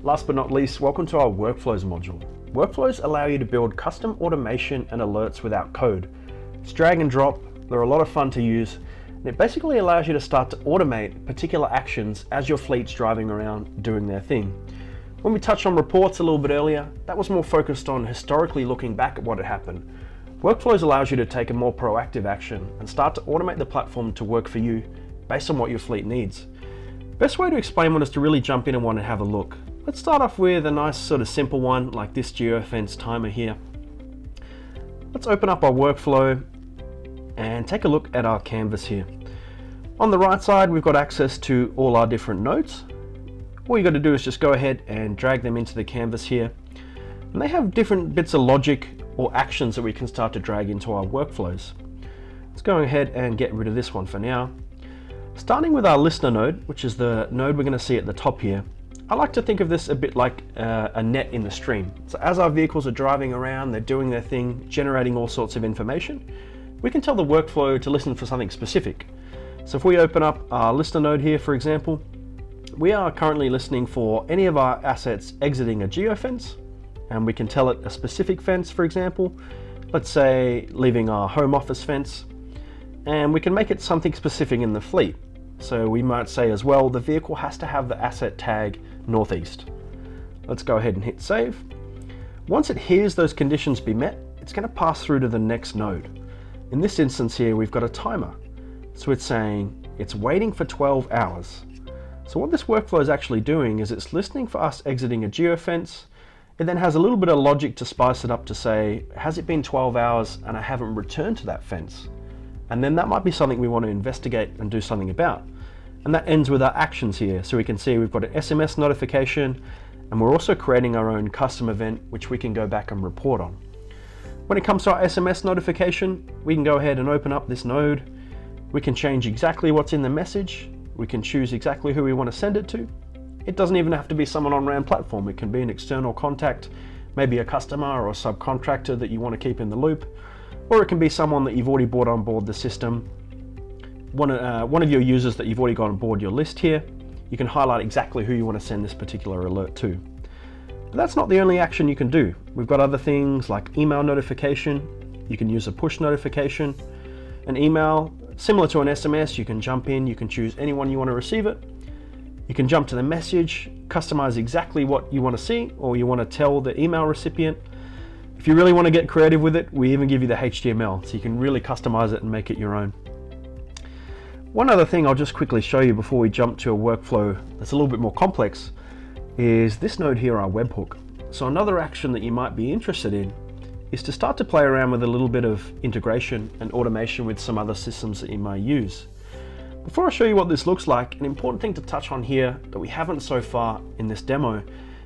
Last but not least, welcome to our Workflows module. Workflows allow you to build custom automation and alerts without code. It's drag and drop, they're a lot of fun to use, and it basically allows you to start to automate particular actions as your fleet's driving around doing their thing. When we touched on reports a little bit earlier, that was more focused on historically looking back at what had happened. Workflows allows you to take a more proactive action and start to automate the platform to work for you based on what your fleet needs. Best way to explain one is to really jump in and want to have a look. Let's start off with a nice sort of simple one like this geofence timer here. Let's open up our workflow and take a look at our canvas here. On the right side, we've got access to all our different nodes. All you got to do is just go ahead and drag them into the canvas here. And they have different bits of logic or actions that we can start to drag into our workflows. Let's go ahead and get rid of this one for now. Starting with our listener node, which is the node we're going to see at the top here, I like to think of this a bit like a net in the stream. So as our vehicles are driving around, they're doing their thing, generating all sorts of information, we can tell the workflow to listen for something specific. So if we open up our listener node here, for example, we are currently listening for any of our assets exiting a geofence, and we can tell it a specific fence, for example, let's say leaving our home office fence, and we can make it something specific in the fleet. So we might say as well, the vehicle has to have the asset tag northeast. Let's go ahead and hit save. Once it hears those conditions be met, it's going to pass through to the next node. In this instance here, we've got a timer. So it's saying it's waiting for 12 hours. So what this workflow is actually doing is it's listening for us exiting a geofence. It then has a little bit of logic to spice it up to say, has it been 12 hours and I haven't returned to that fence? And then that might be something we want to investigate and do something about. And that ends with our actions here. So we can see we've got an SMS notification, and we're also creating our own custom event, which we can go back and report on. When it comes to our SMS notification, we can go ahead and open up this node. We can change exactly what's in the message. We can choose exactly who we want to send it to. It doesn't even have to be someone on RAM platform. It can be an external contact, maybe a customer or a subcontractor that you want to keep in the loop, or it can be someone that you've already brought on board the system. One of your users that you've already got on board your list here. You can highlight exactly who you want to send this particular alert to. But that's not the only action you can do. We've got other things like email notification. You can use a push notification. An email, similar to an SMS, you can jump in, you can choose anyone you want to receive it. You can jump to the message, customize exactly what you want to see or you want to tell the email recipient. If you really want to get creative with it, we even give you the HTML, so you can really customize it and make it your own. One other thing I'll just quickly show you before we jump to a workflow that's a little bit more complex is this node here, our webhook. So another action that you might be interested in is to start to play around with a little bit of integration and automation with some other systems that you may use. Before I show you what this looks like, an important thing to touch on here that we haven't so far in this demo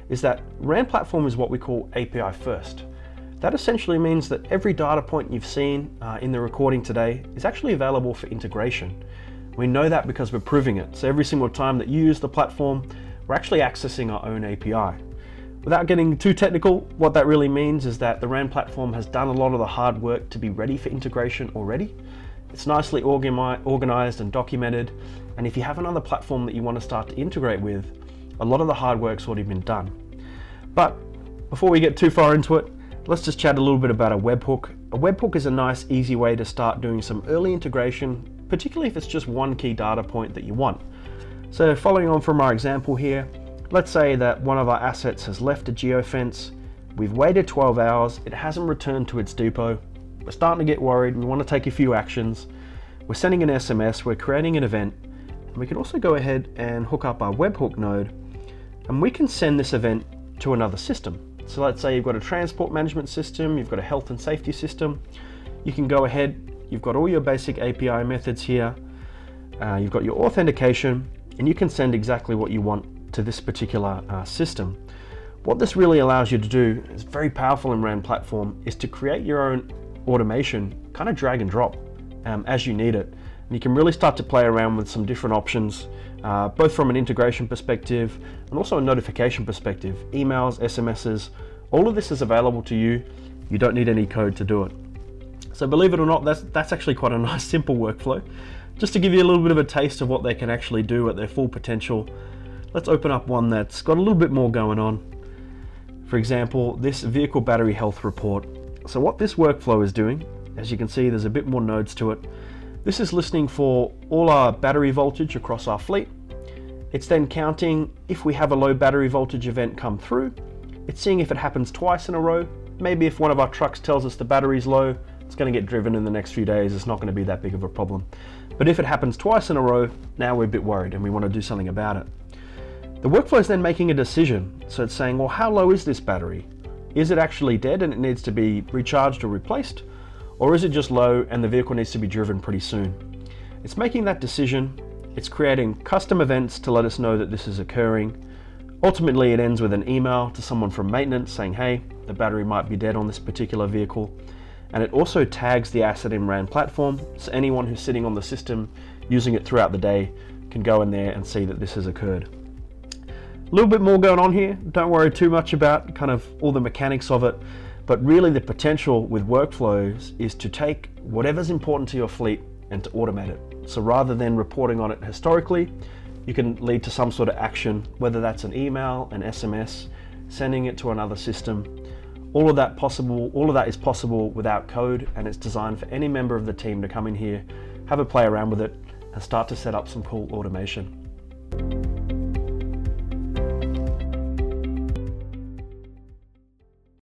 is that RAM platform is what we call API first. That essentially means that every data point you've seen in the recording today is actually available for integration. We know that because we're proving it. So every single time that you use the platform, we're actually accessing our own API. Without getting too technical, what that really means is that the RAM platform has done a lot of the hard work to be ready for integration already. It's nicely organized and documented. And if you have another platform that you want to start to integrate with, a lot of the hard work's already been done. But before we get too far into it, let's just chat a little bit about a webhook. A webhook is a nice, easy way to start doing some early integration, particularly if it's just one key data point that you want. So following on from our example here, let's say that one of our assets has left a geofence. We've waited 12 hours, it hasn't returned to its depot. We're starting to get worried, we want to take a few actions. We're sending an SMS, we're creating an event, and we can also go ahead and hook up our webhook node, and we can send this event to another system. So let's say you've got a transport management system, you've got a health and safety system. You can go ahead, you've got all your basic API methods here, you've got your authentication, and you can send exactly what you want to this particular system. What this really allows you to do, is very powerful in RAM platform, is to create your own automation, kind of drag and drop as you need it. And you can really start to play around with some different options, both from an integration perspective and also a notification perspective. Emails, SMSs, all of this is available to you. You don't need any code to do it. So believe it or not, that's actually quite a nice simple workflow. Just to give you a little bit of a taste of what they can actually do at their full potential. Let's open up one that's got a little bit more going on. For example, this vehicle battery health report. So what this workflow is doing, as you can see, there's a bit more nodes to it. This is listening for all our battery voltage across our fleet. It's then counting if we have a low battery voltage event come through. It's seeing if it happens twice in a row. Maybe if one of our trucks tells us the battery's low, it's going to get driven in the next few days. It's not going to be that big of a problem. But if it happens twice in a row, now we're a bit worried and we want to do something about it. The workflow is then making a decision. So it's saying, well, how low is this battery? Is it actually dead and it needs to be recharged or replaced? Or is it just low and the vehicle needs to be driven pretty soon? It's making that decision. It's creating custom events to let us know that this is occurring. Ultimately, it ends with an email to someone from maintenance saying, hey, the battery might be dead on this particular vehicle. And it also tags the asset in RAN platform, so anyone who's sitting on the system using it throughout the day can go in there and see that this has occurred. A little bit more going on here. Don't worry too much about kind of all the mechanics of it, but really the potential with workflows is to take whatever's important to your fleet and to automate it. So rather than reporting on it historically, you can lead to some sort of action, whether that's an email, an SMS, sending it to another system. All of that is possible without code, and it's designed for any member of the team to come in here, have a play around with it, and start to set up some cool automation.